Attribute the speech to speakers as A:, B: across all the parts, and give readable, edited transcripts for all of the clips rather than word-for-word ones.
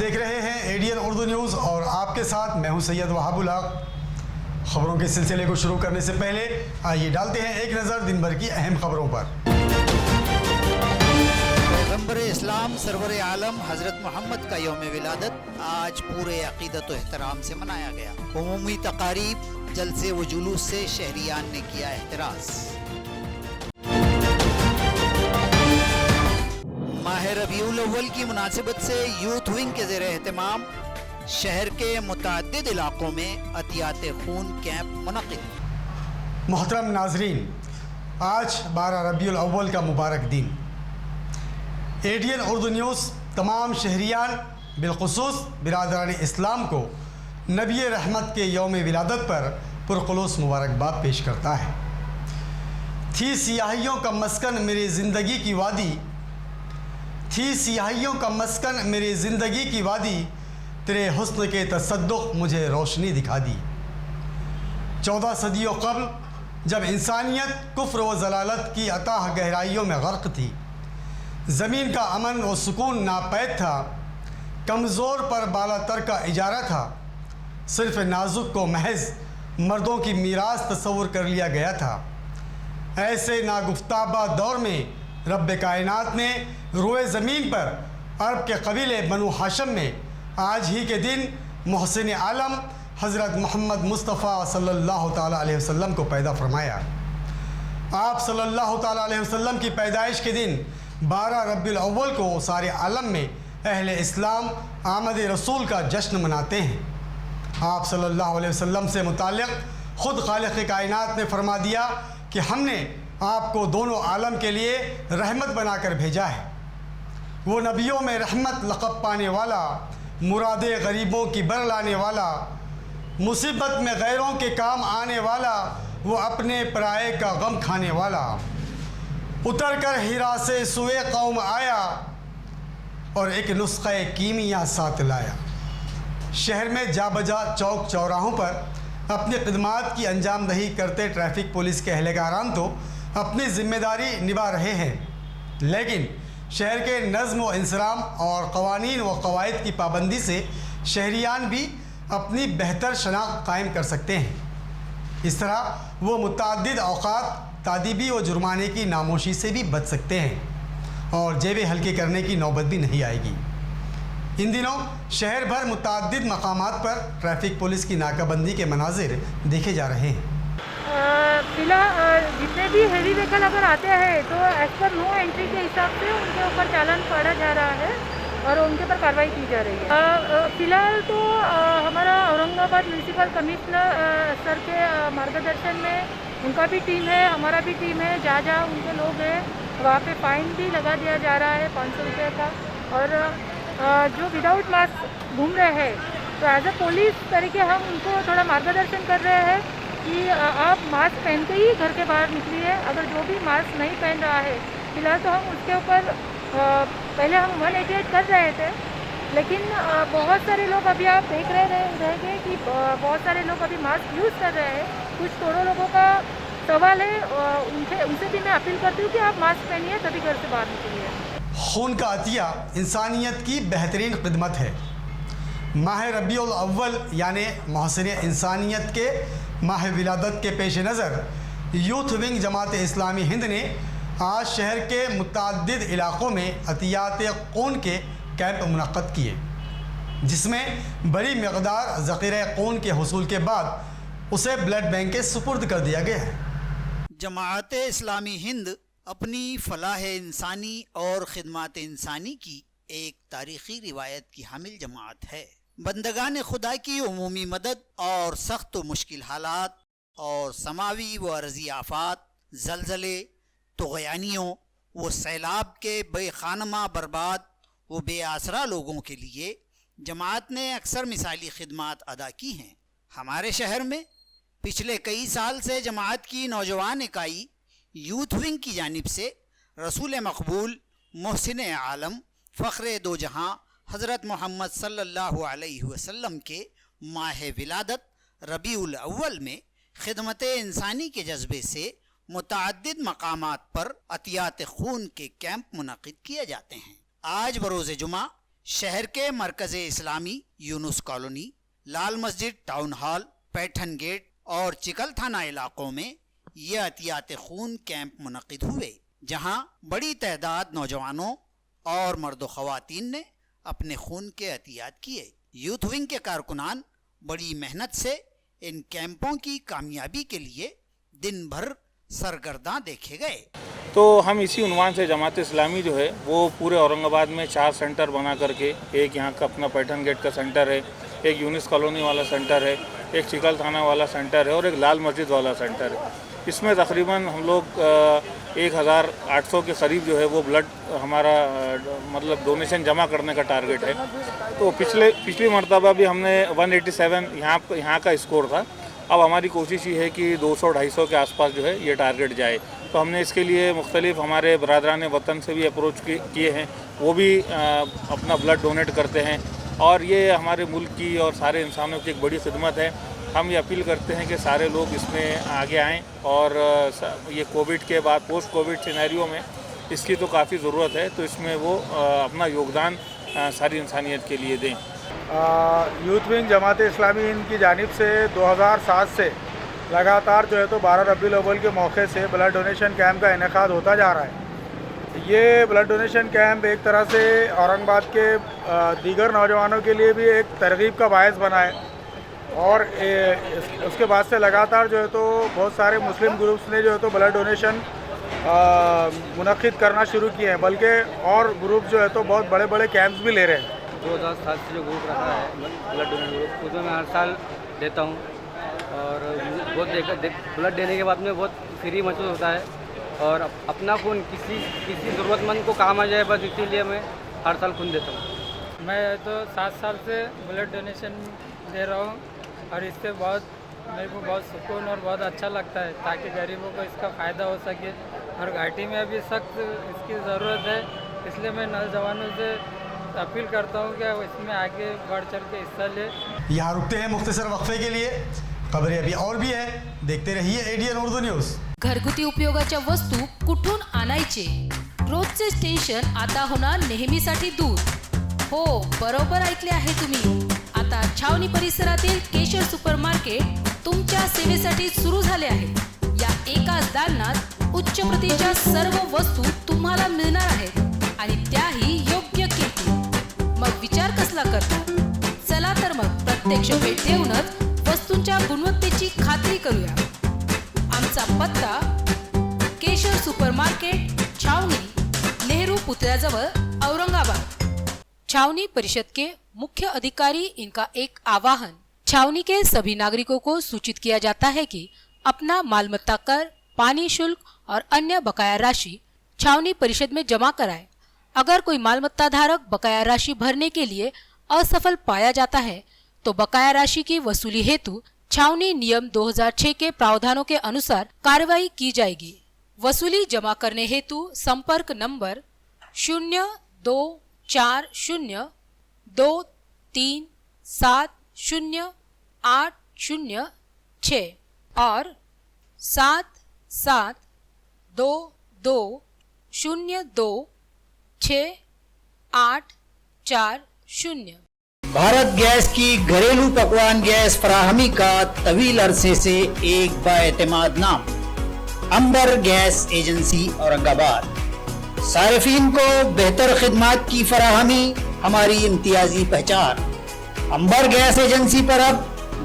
A: دیکھ رہے ہیں ایڈین اردو نیوز اور آپ کے ساتھ میں ہوں سید وہاب الحق۔ خبروں کے سلسلے کو شروع کرنے سے پہلے آئیے ڈالتے ہیں ایک نظر دن بھر کی اہم خبروں پر۔
B: پیغمبر اسلام سرور عالم حضرت محمد کا یوم ولادت آج پورے عقیدت و احترام سے منایا گیا۔ عمومی تقاریب، جلسے و جلوس سے شہریان نے کیا احتراز۔ ماہ ربیع الاول کی مناسبت سے یوتھ ونگ کے زیر اہتمام شہر کے متعدد علاقوں میں عطیات خون کیمپ منعقد۔
A: محترم ناظرین، آج 12 ربیع الاول کا مبارک دن۔ ایڈین اردو نیوز تمام شہریان بالخصوص برادران اسلام کو نبی رحمت کے یوم ولادت پر پرخلوص مبارکباد پیش کرتا ہے۔ تھی سیاحیوں کا مسکن میری زندگی کی وادی، تھی سیاحیوں کا مسکن میری زندگی کی وادی، تیرے حسن کے تصدق مجھے روشنی دکھا دی۔ 14 صدیوں قبل جب انسانیت کفر و ضلالت کی اتاہ گہرائیوں میں غرق تھی، زمین کا امن و سکون ناپید تھا، کمزور پر بالا تر کا اجارہ تھا، صرف نازک کو محض مردوں کی میراث تصور کر لیا گیا تھا۔ ایسے ناگفتابہ دور میں رب کائنات نے روئے زمین پر عرب کے قبیلے بنو ہاشم میں آج ہی کے دن محسن عالم حضرت محمد مصطفیٰ صلی اللہ تعالیٰ علیہ وسلم کو پیدا فرمایا۔ آپ صلی اللہ تعالیٰ علیہ وسلم کی پیدائش کے دن 12 ربیع الاول کو سارے عالم میں اہل اسلام آمد رسول کا جشن مناتے ہیں۔ آپ صلی اللہ علیہ وسلم سے متعلق خود خالق کائنات نے فرما دیا کہ ہم نے آپ کو دونوں عالم کے لیے رحمت بنا کر بھیجا ہے۔ وہ نبیوں میں رحمت لقب پانے والا، مراد غریبوں کی بر لانے والا، مصیبت میں غیروں کے کام آنے والا، وہ اپنے پرائے کا غم کھانے والا، اتر کر ہیرا سے سوئے قوم آیا اور ایک نسخہ کیمیا ساتھ لایا۔ شہر میں جا بجا چوک چوراہوں پر اپنی خدمات کی انجام دہی کرتے ٹریفک پولیس کے اہلکاران تو اپنی ذمہ داری نبھا رہے ہیں، لیکن شہر کے نظم و انضباط اور قوانین و قواعد کی پابندی سے شہریان بھی اپنی بہتر شناخت قائم کر سکتے ہیں۔ اس طرح وہ متعدد اوقات تعدیبی و جرمانے کی ناموشی سے بھی بچ سکتے ہیں اور جیبیں ہلکی کرنے کی نوبت بھی نہیں آئے گی۔ ان دنوں شہر بھر متعدد مقامات پر ٹریفک پولیس کی ناکہ بندی کے مناظر دیکھے جا رہے ہیں۔
C: فی الحال جتنے بھی ہیوی وہیکل اگر آتے ہیں تو ایز پر نو انٹری کے حساب سے ان کے اوپر چالان پڑا جا رہا ہے اور ان کے پر کارروائی کی جا رہی ہے۔ فی الحال تو ہمارا اورنگ آباد میونسپل کمشنر سر کے مارگدرشن میں ان کا بھی ٹیم ہے، ہمارا بھی ٹیم ہے، جہاں جہاں ان کے لوگ ہیں وہاں پہ فائن بھی لگا دیا جا رہا ہے 500 روپے کا، اور جو وداؤٹ ماسک گھوم رہے ہیں تو ایز اے پولیس طریقے ہم ان کو تھوڑا مارگدرشن کر رہے ہیں کہ آپ ماسک پہن کے ہی گھر کے باہر نکلیے۔ اگر جو بھی ماسک نہیں پہن رہا ہے فی الحال تو ہم اس کے اوپر پہلے ہم 188 کر رہے تھے، لیکن بہت سارے لوگ ابھی آپ دیکھ رہے گے کہ بہت سارے لوگ ابھی ماسک یوز کر رہے ہیں۔ کچھ کروڑوں لوگوں کا سوال ہے، ان سے بھی میں اپیل کرتی ہوں کہ آپ ماسک پہنیے تبھی گھر سے باہر نکلیے۔
A: خون کا عطیہ انسانیت کی بہترین خدمت ہے۔ ماہ ربیع الاول یعنی محسن انسانیت کے ماہ ولادت کے پیش نظر یوتھ ونگ جماعت اسلامی ہند نے آج شہر کے متعدد علاقوں میں عطیات خون کے کیمپ منعقد کیے، جس میں بڑی مقدار ذخیرہ خون کے حصول کے بعد اسے بلڈ بینک کے سپرد کر دیا گیا ہے۔
B: جماعت اسلامی ہند اپنی فلاح انسانی اور خدمات انسانی کی ایک تاریخی روایت کی حامل جماعت ہے۔ بندگان خدا کی عمومی مدد اور سخت و مشکل حالات اور سماوی و ارضی آفات، زلزلے، طغیانیوں و سیلاب کے بے خانمہ برباد و بے آسرا لوگوں کے لیے جماعت نے اکثر مثالی خدمات ادا کی ہیں۔ ہمارے شہر میں پچھلے کئی سال سے جماعت کی نوجوان اکائی یوتھ ونگ کی جانب سے رسول مقبول محسن عالم فخر دو جہاں حضرت محمد صلی اللہ علیہ وسلم کے ماہ ولادت ربیع الاول میں خدمت انسانی کے جذبے سے متعدد مقامات پر عطیات خون کے کیمپ منعقد کیے جاتے ہیں۔ آج بروز جمعہ शहर के मरकज़ इस्लामी, यूनुस कॉलोनी, लाल मस्जिद टाउन हॉल, पैठन गेट और चिकल थाना इलाकों में ये अतियात खून कैंप मुनक़िद हुए, जहां बड़ी तादाद नौजवानों और मर्द ख़वातीन ने अपने खून के अतियात किए। यूथ विंग के कारकुनान बड़ी मेहनत से इन कैंपों की कामयाबी के लिए दिन भर सरगर्दा देखे गए।
D: तो हम इसी उन्वान से जमात इस्लामी जो है वो पूरे औरंगाबाद में 4 सेंटर बना करके, एक यहाँ का अपना पैठन गेट का सेंटर है, एक यूनिस कॉलोनी वाला सेंटर है, एक चिकल थाना वाला सेंटर है और एक लाल मस्जिद वाला सेंटर है। इसमें तकरीबन हम लोग 1800 के करीब जो है वो ब्लड हमारा मतलब डोनेशन जमा करने का टारगेट है। तो पिछली मरतबा भी हमने 187 यहाँ का स्कोर था। अब हमारी कोशिश ये है कि 200-250 के आसपास जो है ये टारगेट जाए। तो हमने इसके लिए मुख्तलिफ हमारे बरादरान वतन से भी अप्रोच किए हैं, वो भी अपना ब्लड डोनेट करते हैं और ये हमारे मुल्क की और सारे इंसानों की एक बड़ी खिदमत है। हम ये अपील करते हैं कि सारे लोग इसमें आगे आएँ और ये कोविड के बाद पोस्ट कोविड सिनेरियो में इसकी तो काफ़ी ज़रूरत है, तो इसमें वो अपना योगदान सारी इंसानियत के लिए दें।
E: यूथ विंग जमात इस्लामी हिंद की जानिब से 2007 से लगातार जो है तो 12 रबीउल अव्वल के मौके से ब्लड डोनेशन कैंप का इनेकाद होता जा रहा है। ये ब्लड डोनेशन कैंप एक तरह से औरंगाबाद के दीगर नौजवानों के लिए भी एक तरगीब का बायस बना है और उसके बाद से लगातार जो है तो बहुत सारे मुस्लिम ग्रुप्स ने जो है तो ब्लड डोनेशन मुनक़िद करना शुरू किए हैं, बल्कि और ग्रुप जो है तो बहुत बड़े बड़े कैंप्स भी ले रहे हैं।
F: 2007 से जो ग्रुप रखा है ब्लड डोनेट ग्रुप, उसमें मैं हर साल देता हूँ और बहुत ब्लड देने के बाद में बहुत फ्री महसूस होता है और अपना खून किसी ज़रूरतमंद को काम आ जाए, बस इसीलिए मैं हर साल खून देता हूँ।
G: मैं तो 7 साल से ब्लड डोनेशन दे रहा हूँ और इससे मेरे को बहुत सुकून और बहुत अच्छा लगता है, ताकि गरीबों को इसका फ़ायदा हो सके। और घाटी में अभी सख्त इसकी ज़रूरत है, इसलिए मैं नौजवानों से अपील करता हूँ कि इसमें आगे बढ़ चढ़ के हिस्सा ले।
A: यहाँ रुकते हैं मुख्तसर वक्फे के लिए, खबरें अभी और भी है, देखते रहिए एडीएन उर्दू न्यूज़।
H: घरगुती उपयोगाच्या वस्तू कुठून आणायचे? रोजचे टेन्शन आता होणार नेहमीसाठी दूर। हो, बरोबर ऐकले आहे तुम्ही। आता छावणी परिसरातील केशर सुपरमार्केट तुमच्या सेवेसाठी सुरू झाले आहे। या एकाच दालनात उच्च प्रतीच्या सर्व वस्तू तुम्हाला मिळणार आहेत आणि त्याही योग्य किमतीत। मग विचार कसला करता? चला तर मग प्रत्यक्ष भेट देऊनच वस्तूंच्या गुणवत्तेची खात्री करूया। आमचा पत्ता केशर सुपरमार्केट, छावनी, नेहरू पुतळ्याजवळ, औरंगाबाद। छावनी परिषद के मुख्य अधिकारी इनका एक आह्वान। छावनी के सभी नागरिकों को सूचित किया जाता है कि अपना मालमत्ता कर, पानी शुल्क और अन्य बकाया राशि छावनी परिषद में जमा कराए। अगर कोई मालमत्ता धारक बकाया राशि भरने के लिए असफल पाया जाता है तो बकाया राशि की वसूली हेतु छावनी नियम 2006 के प्रावधानों के अनुसार कार्रवाई की जाएगी। वसूली जमा करने हेतु संपर्क नंबर 024023708006 और 7722026840।
B: भारत गैस की घरेलू पकवान गैस फराहमी का तवील अरसे से एक बाएतमाद नाम, अंबर गैस एजेंसी औरंगाबाद। सारिफीन को बेहतर खिदमत की फराहमी हमारी इम्तियाजी पहचान। अंबर गैस एजेंसी पर अब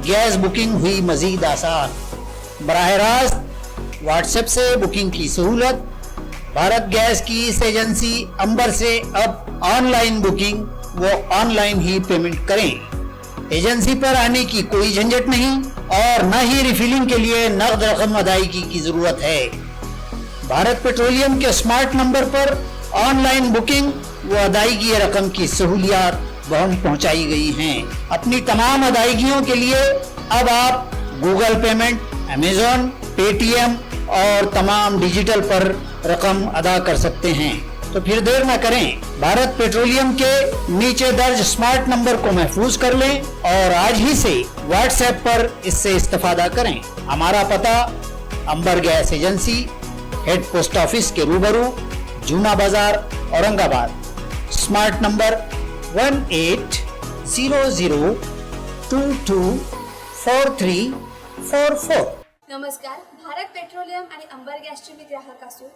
B: गैस बुकिंग हुई मजीद आसान। बराह रास्त व्हाट्सएप से बुकिंग की सहूलत। भारत गैस की इस एजेंसी अंबर से अब ऑनलाइन बुकिंग वो ऑनलाइन ही पेमेंट करें। एजेंसी पर आने की कोई झंझट नहीं और न ही रिफिलिंग के लिए नकद रकम अदायगी की जरूरत है। भारत पेट्रोलियम के स्मार्ट नंबर पर ऑनलाइन बुकिंग व अदायगी रकम की सहूलियात वहम पहुंचाई गई हैं। अपनी तमाम अदायगियों के लिए अब आप गूगल पेमेंट, अमेजॉन, पेटीएम और तमाम डिजिटल पर रकम अदा कर सकते हैं। तो फिर देर न करें, भारत पेट्रोलियम के नीचे दर्ज स्मार्ट नंबर को महफूज कर लें और आज ही से व्हाट्सएप पर इससे इस्तेफादा करें। हमारा पता Ambar gas agency, head post office के रूबरू, जूना बाजार, औरंगाबाद। Smart number 1800224344.
I: नमस्कार. भारत पेट्रोलियम आणि अंबर गॅसचे मी ग्राहक असून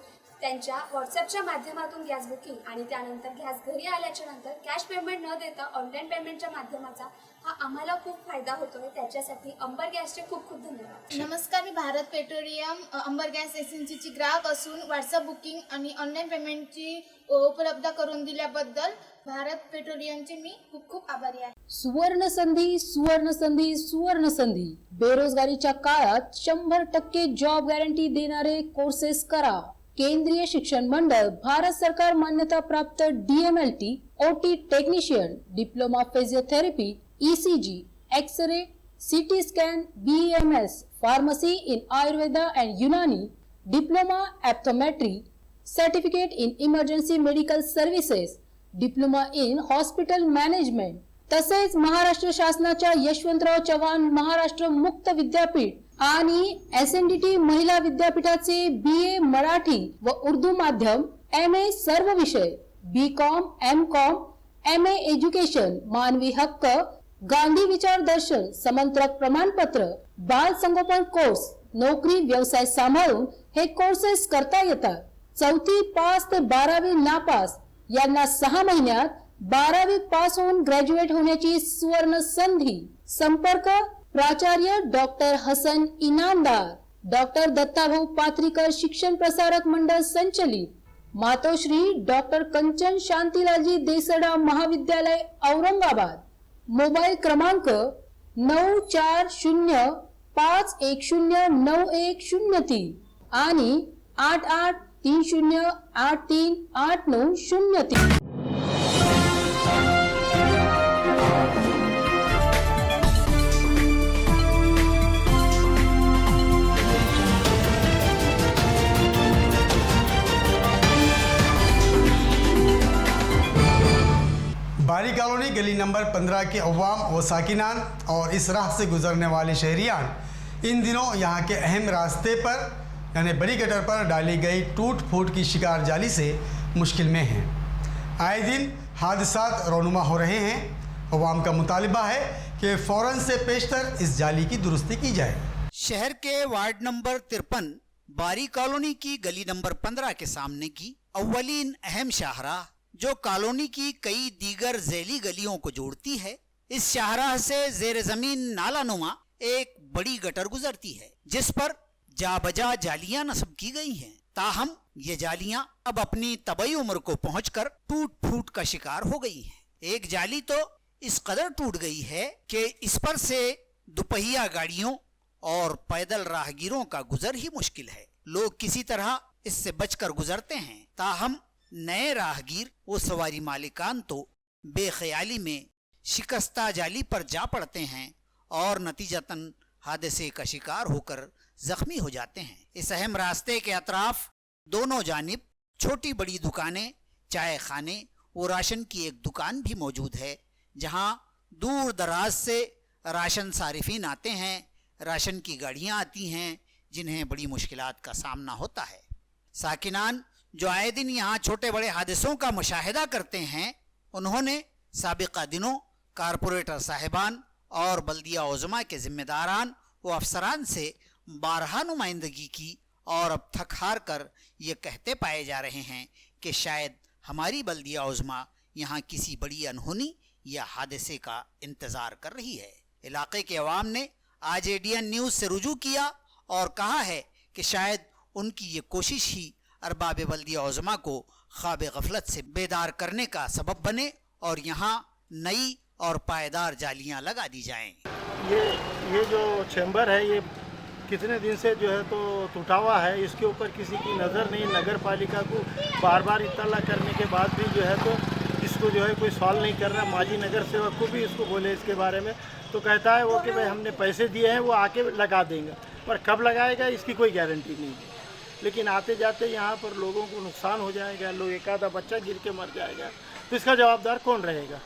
I: त्यांच्या व्हॉट्सॲपच्या माध्यमातून गॅस बुकिंग आणि त्यानंतर गॅस घरी आल्याच्या नंतर कॅश पेमेंट न देता ऑनलाईन पेमेंटच्या माध्यमाचा हा आम्हाला खूप फायदा होतोय. त्याच्यासाठी अंबर गॅसचे खूप खूप धन्यवाद.
J: नमस्कार. मी भारत पेट्रोलियम अंबर गॅस एजन्सीची ग्राहक असून व्हॉट्सअप बुकिंग आणि ऑनलाईन पेमेंटची उपलब्ध करून दिल्याबद्दल भारत पेट्रोलियमचे मी खूप खूप आभारी आहे.
H: सुवर्ण संधी, सुवर्ण संधी, सुवर्ण संधी. बेरोजगारीच्या काळात 100% जॉब गॅरंटी देणारे कोर्सेस करा. केंद्रीय शिक्षण मंडळ, भारत सरकार मान्यता प्राप्त DMLT, OT technician, diploma physiotherapy, ECG, X ray, CT scan, BEMS, pharmacy in Ayurveda and Unani, diploma optometry, certificate in emergency medical services, diploma in hospital management. तसेच महाराष्ट्र शासनाच्या यशवंतराव चव्हाण महाराष्ट्र मुक्त विद्यापीठ आणि SNDT महिला विद्यापीठाचे BA मराठी व उर्दू माध्यम, MA सर्व विषय, BCom, MCom, MA एज्युकेशन, मानवी हक्क, गांधी विचार दर्शन, समंत्रक प्रमाणपत्र, बाल संगोपन कोर्स, नोकरी व्यवसाय सांभाळून हे कोर्सेस करता येतात. 4थी पास ते 12वी नापास यांना 6 महिन्यात 12वी पास होऊन ग्रॅज्युएट होण्याची सुवर्ण संधी. संपर्क प्राचार्य डॉक्टर हसन इनामदार, डॉक्टर दत्ताभाऊ पात्रीकर शिक्षण प्रसारक मंडळ संचलित, मातोश्री डॉक्टर कंचन शांतीलालजी देसडा महाविद्यालय औरंगाबाद. मोबाईल क्रमांक 9405109103 आणि 8830838903.
A: बारी कॉलोनी गली नंबर 15 के अवाम व साकिनान और इस राह से गुजरने वाले शहरियान इन दिनों यहाँ के अहम रास्ते पर यानी बड़ी गटर पर डाली गई टूट फूट की शिकार जाली से मुश्किल में हैं. आए दिन हादसात रौनुमा हो रहे हैं. अवाम का मुतालिबा है कि फ़ौरन से पेशतर इस जाली की दुरुस्ती की जाए.
B: शहर के वार्ड नंबर 53 बारी कॉलोनी की गली नंबर 15 के सामने की अव्वलीन अहम शाहराह जो कॉलोनी की कई दीगर झैली गलियों को जोड़ती है, इस शाहराह से जेर जमीन नालानुमा एक बड़ी गटर गुजरती है जिस पर जाबजा जालियां नस्ब की गई हैं. ताहम ये जालियां अब अपनी तबई उम्र को पहुंचकर टूट फूट का शिकार हो गई हैं. एक जाली तो इस कदर टूट गई है कि इस पर से दुपहिया गाड़ियों और पैदल राहगीरों का गुजर ही मुश्किल है. लोग किसी तरह इससे बचकर गुजरते हैं. ताहम नए राहगीर वो सवारी मालिकान तो बेख्याली में शिकस्ता जाली पर जा पड़ते हैं और नतीजतन हादसे का शिकार होकर जख्मी हो जाते हैं. इस अहम रास्ते के अतराफ दोनों जानिब छोटी बड़ी दुकानें, चाय खाने और राशन की एक दुकान भी मौजूद है जहां दूर दराज से राशन सारिफीन आते हैं. राशन की गाड़ियां आती हैं जिन्हें बड़ी मुश्किलात का सामना होता है. साकिनान जो आए दिन यहाँ छोटे बड़े हादसों का मुशाहिदा करते हैं, उन्होंने साबिका दिनों कारपोरेटर साहिबान और बल्दिया उज़मा के जिम्मेदारान व अफसरान से बारहा नुमाइंदगी की और अब थक हार कर ये कहते पाए जा रहे हैं कि शायद हमारी बल्दिया उज़मा यहाँ किसी बड़ी अनहोनी या हादसे का इंतज़ार कर रही है. इलाके के अवाम ने आज ADN न्यूज़ से रुजू किया और कहा है कि शायद उनकी ये कोशिश ही अरबाब बल्दिया उज़मा को ख्वाब गफलत से बेदार करने का सबब बने और यहाँ नई और पायदार जालियाँ लगा दी जाएं.
E: ये जो चैम्बर है ये कितने दिन से जो है तो टूटा हुआ है. इसके ऊपर किसी की नज़र नहीं. नगर पालिका को बार बार इत्तला करने के बाद भी जो है तो इसको जो है कोई सॉल्व नहीं कर रहा. माजी नगर सेवक को भी इसको बोले इसके बारे में तो कहता है वो कि भाई हमने पैसे दिए हैं वो आके लगा देंगे, पर कब लगाएगा इसकी कोई गारंटी नहीं है. लेकिन आते जाते यहाँ पर लोगों को नुकसान हो जाएगा. लोग एक आधा बच्चा गिर के मर जाएगा तो इसका जवाबदार कौन रहेगा.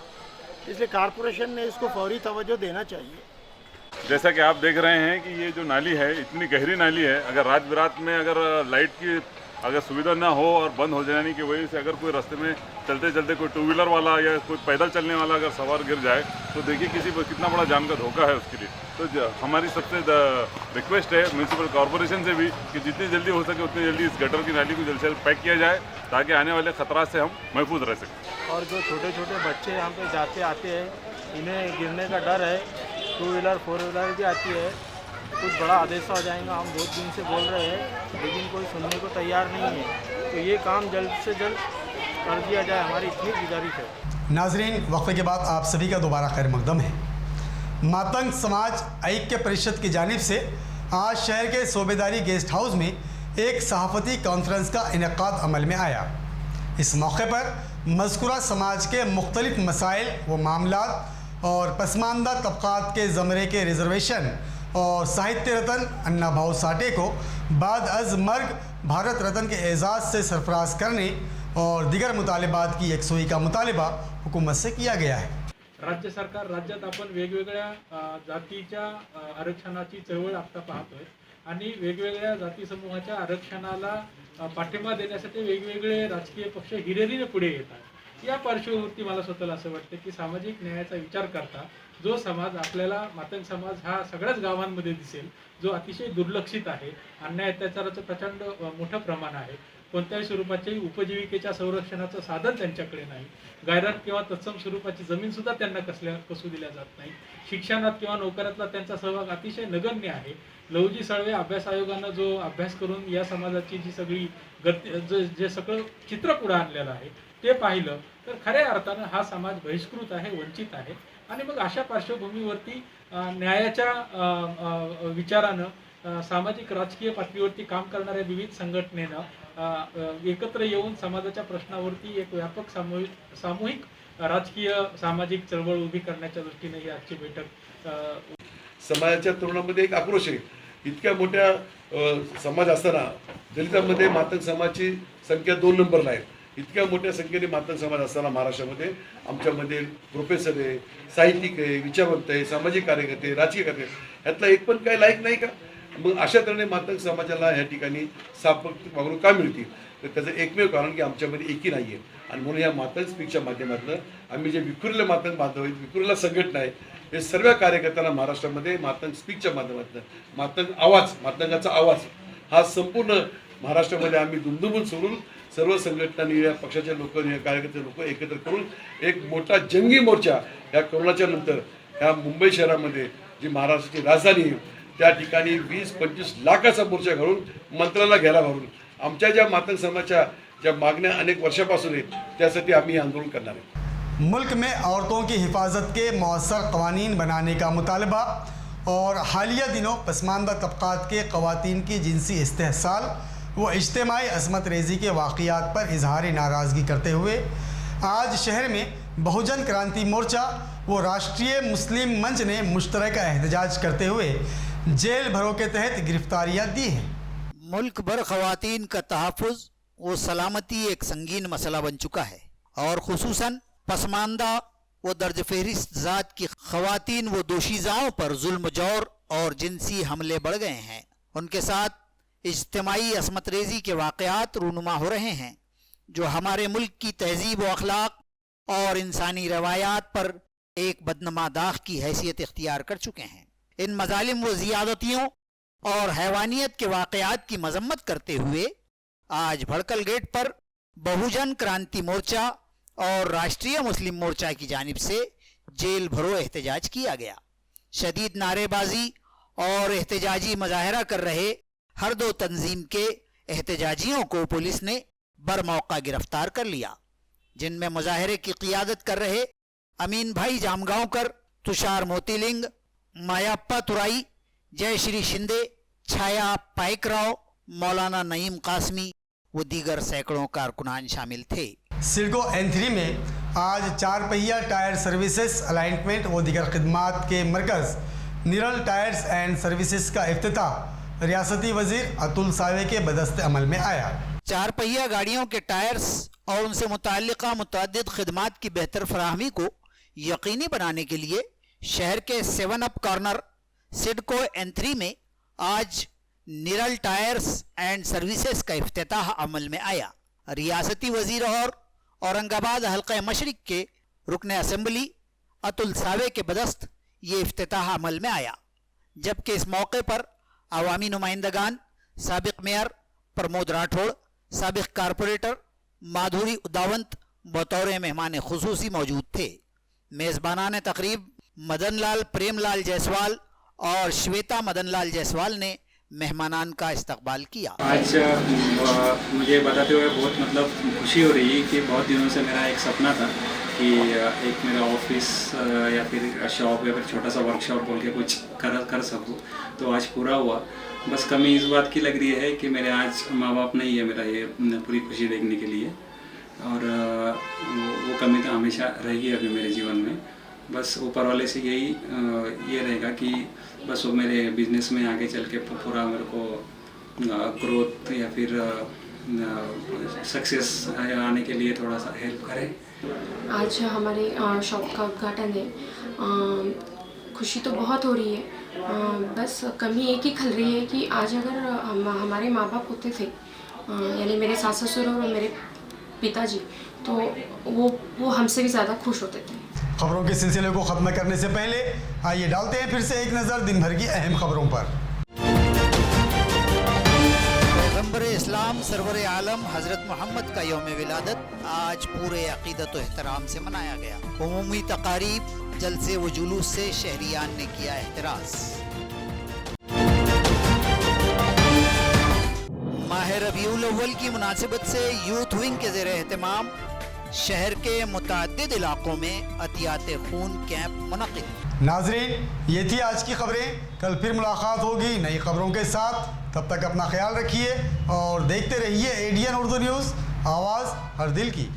E: इसलिए कारपोरेशन ने इसको फौरी तवज्जो देना चाहिए.
K: जैसा कि आप देख रहे हैं कि ये जो नाली है इतनी गहरी नाली है. अगर रात बिरात में अगर लाइट की अगर सुविधा ना हो और बंद हो जाने की वजह से अगर कोई रास्ते में चलते चलते कोई टू व्हीलर वाला या कोई पैदल चलने वाला अगर सवार गिर जाए तो देखिए किसी पर कितना बड़ा जान का धोखा है उसके लिए। तो हमारी सबसे रिक्वेस्ट है म्यूनसिपल कॉरपोरेशन से भी कि जितनी जल्दी हो सके उतनी जल्दी इस गटर की नाली को जल्द से जल्द पैक किया जाए ताकि आने वाले खतरा से हम महफूज रह सकें।
E: और जो छोटे छोटे बच्चे यहाँ पे जाते आते हैं, इन्हें गिरने का डर है। टू व्हीलर फोर व्हीलर भी आती है, कुछ बड़ा आदेश आ जाएगा, हम बहुत दिन से बोल रहे हैं लेकिन कोई सुनने को तैयार नहीं है। तो ये काम जल्द से जल्द कर दिया जाए, हमारी इतनी गुजारिश है।
A: नाजरीन, वक्फे के बाद आप सभी का दोबारा खैर मकदम है। मातंग समाज ऐक्य परिषद की जानिब से आज शहर के सूबेदारी गेस्ट हाउस में एक सहाफ़ती कॉन्फ्रेंस का इनेकाद अमल में आया। इस मौके पर मज़कूरा समाज के मुख्तलिफ मसाइल व मामलात और पसमानदा तबक़ात के ज़मरे के रिजर्वेशन और साहित्य रत्न अन्ना भाऊ साठे को बाद अज़ मर्ग भारत रत्न के एजाज़ से सरफराज करने और दिगर मुतालिबात की यकसोई का मुतालिबा हुकूमत से किया गया है।
L: राज्य सरकार राज्यात आपण वेगवेगळ्या जातीच्या आरक्षणाची चळवळ आता पाहतोय आणि वेगवेगळ्या जाती समूहाच्या आरक्षणाला पाठिंबा देण्यासाठी वेगवेगळे राजकीय पक्ष हिरिरीने पुढे येतात। या पार्श्वभूमीवरती मला स्वतःला असं वाटतं की सामाजिक न्यायाचा विचार करता जो समाज आपल्याला मातंग समाज हा सगळ्याच गावांमध्ये दिसेल, जो अतिशय दुर्लक्षित आहे, अन्याय अत्याचाराचं प्रचंड मोठं प्रमाण आहे, कोणत्याही स्वरूपाचे उपजीविकेच्या संरक्षणाचं साधन त्यांच्याकडे नाही, गायरान किंवा तत्सम स्वरूपाची जमीन सुद्धा त्यांना कसू दिल्या जात नाही, शिक्षणात किंवा नोकऱ्यातला त्यांचा सहभाग अतिशय नगण्य आहे। लहुजी साळवे अभ्यास आयोगानं जो अभ्यास करून या समाजाची जी सगळी जे सगळं चित्र पुढे आणलेलं आहे ते पाहिलं तर खऱ्या अर्थानं हा समाज बहिष्कृत आहे, वंचित आहे। आणि मग अशा पार्श्वभूमीवरती न्यायाच्या विचारानं सामाजिक राजकीय पातळीवरती काम करणाऱ्या विविध संघटनेनं एकत्र येऊन समाजाच्या प्रश्नावरती एक व्यापक सामूहिक राजकीय सामाजिक चळवळ उभी करण्याच्या दृष्टीने ही आजची बैठक।
M: समाजाच्या तरुणांमध्ये एक आक्रोश आहे, इतक्या मोठ्या समाज असताना दलितांमध्ये मातंग समाजाची संख्या 2 नंबरला आहे। इतक्या मोठ्या संख्येने मातंग समाज असताना महाराष्ट्रामध्ये आमच्यामध्ये प्रोफेसर आहे, साहित्यिक आहे, विचारवंत आहे, सामाजिक कार्यकर्ते, राजकीय कार्यकर्ते, ह्यातला एक पण काही लायक नाही का? मग अशा तऱ्हेने मातंग समाजाला ह्या ठिकाणी सापक्त वागणूक का मिळते? तर त्याचं एकमेव कारण की आमच्यामध्ये एकी नाही आहे। आणि म्हणून या मातंग स्पीकच्या माध्यमातून आम्ही जे विखुरले मातंग बांधव आहेत, विखुरलेला संघटना आहे, हे सर्व कार्यकर्त्यांना महाराष्ट्रामध्ये मातंग स्पीकच्या माध्यमातून मातंगाचा आवाज हा संपूर्ण महाराष्ट्रामध्ये आम्ही दुमदुमून सोडून सर्व संघटनांनी या पक्षाचे लोक कार्यकर्ते लोक एकत्र करून एक मोठा जंगी मोर्चा या कोरोनाच्या नंतर ह्या मुंबई शहरामध्ये जी महाराष्ट्राची राजधानी आहे त्या ठिकाणी 20-25 लाखाचा मोर्चा घालून मंत्रालयाला घ्यायला घालून आमच्या ज्या मातंग समाजाच्या ज्या मागण्या अनेक वर्षापासून आहेत त्यासाठी आम्ही आंदोलन करणार आहे।
A: मुल्क में औरतों की हिफाजत के मौसर कवानीन बनाने का मुतालबा और हालिया दिनों पसमानदा तबक़ात के ख़वातीन की जिनसी इस्तेहसाल व इज्तिमाई असमत रेज़ी के वाक़ियात पर इजहार नाराज़गी करते हुए आज शहर में बहुजन क्रांति मोर्चा व राष्ट्रीय मुस्लिम मंच ने मुश्तरका एहतजाज करते हुए जेल भरों के तहत गिरफ्तारियाँ दी हैं।
B: मुल्क भर ख़वातीन का तहफ़्फ़ुज़ व सलामती एक संगीन मसला बन चुका है और खुसूसन पसमानदा व दर्ज फहरिस्त ज़ात की ख़वातीन व दोशीज़ाओं पर जुल्म जौर और जिनसी हमले बढ़ गए हैं। उनके साथ इज्तिमाई असमत रेज़ी के वाक़यात रूनुमा हो रहे हैं जो हमारे मुल्क की तहज़ीब व अखलाक और इंसानी रवायात पर एक बदनमा दाग की हैसियत इख्तियार कर चुके हैं। इन मजालिम व ज़ियादतियों और हैवानियत के वाक़यात की मजम्मत करते हुए आज भड़कल गेट पर बहुजन क्रांति मोर्चा और राष्ट्रीय मुस्लिम मोर्चा की जानिब से जेल भरो एहतजाज किया गया। शदीद नारेबाजी और एहतजाजी मुजाहरा कर रहे हर दो तंजीम के एहतजाजियों को पुलिस ने बरमौका गिरफ्तार कर लिया, जिनमें मुजाहरे की क़ियादत कर रहे अमीन भाई जामगांवकर, तुषार मोतीलिंग, मायाप्पा तुराई, जय श्री शिंदे, छाया पाइकराव, मौलाना नईम कासमी व दीगर सैकड़ों कारकुनान शामिल थे।
A: सिडको N3 में आज 4 पहिया टायर सर्विसेज अलाइनमेंट व दीगर खिदमात के मरकज़ निरल टायर्स एंड सर्विसेज का इफ्तिताह रियासती वजीर अतुल सावे के बदस्ते अमल में आया।
B: 4 पहिया गाड़ियों के टायर्स और उनसे मुताल्लिक़ा मुतअद्दिद खिदमात की बेहतर फराहमी को यकीनी बनाने के लिए शहर के 7 अप कॉर्नर सिडको N3 में आज निरल टायर्स एंड सर्विसेज का इफ्तिताह अमल में आया। रियासती वजीर और औरंगाबाद हल्का मशरिक के रुकन असम्बली अतुल सावे के बदस्त ये इफ्तिताह अमल में आया, जबकि इस मौके पर अवामी नुमाइंदगान, साबिक मेयर प्रमोद राठौड़, साबिक कारपोरेटर माधुरी उदावंत बतौर मेहमान खुसूसी मौजूद थे। मेज़बानान तकरीब मदन लाल प्रेमलाल जायसवाल और श्वेता मदन लाल जायसवाल ने मेहमानान का इस्तकबाल किया।
N: आज मुझे बताते हुए बहुत खुशी हो रही है कि बहुत दिनों से मेरा एक सपना था कि एक मेरा ऑफिस या फिर शॉप या फिर छोटा सा वर्कशॉप बोल के कुछ कर सकूँ, तो आज पूरा हुआ। बस कमी इस बात की लग रही है कि मेरे आज माँ बाप नहीं है मेरा ये पूरी खुशी देखने के लिए, और वो कमी तो हमेशा रहेगी अभी मेरे जीवन में। बस ऊपर वाले से यही ये रहेगा कि बस वो मेरे बिजनेस में आगे चल के पूरा मेरे को ग्रोथ या फिर सक्सेस आने के लिए थोड़ा सा हेल्प करे।
O: आज हमारे शॉप का उद्घाटन है। खुशी तो बहुत हो रही है, बस कमी एक ही खल रही है कि आज अगर हमारे माँ बाप होते थे, यानी मेरे सास ससुर और मेरे पिताजी, तो वो हमसे भी ज़्यादा खुश होते थे।
A: खबरों के सिलसिले को ख़त्म करने से पहले आइए डालते हैं फिर से एक नज़र दिन भर की अहम खबरों पर।
B: पैगंबर इस्लाम सरवर आलम हज़रत मोहम्मद का यौम विलादत आज पूरे अक़ीदत व एहतराम से मनाया गया। उमूमी तकारीब, जलसे व जुलूस से शहरियान ने किया एहतराज। माह रबीउल अव्वल की मुनासिबत से यूथ विंग के ज़ेर एहतमाम शहर के मुतअद्दिद इलाकों में अतियात खून कैंप मुनक़िद।
A: नाज़रीन, ये थी आज की खबरें। कल फिर मुलाकात होगी नई खबरों के साथ। तब तक अपना ख्याल रखिए और देखते रहिए ADN उर्दू न्यूज़, आवाज़ हर दिल की।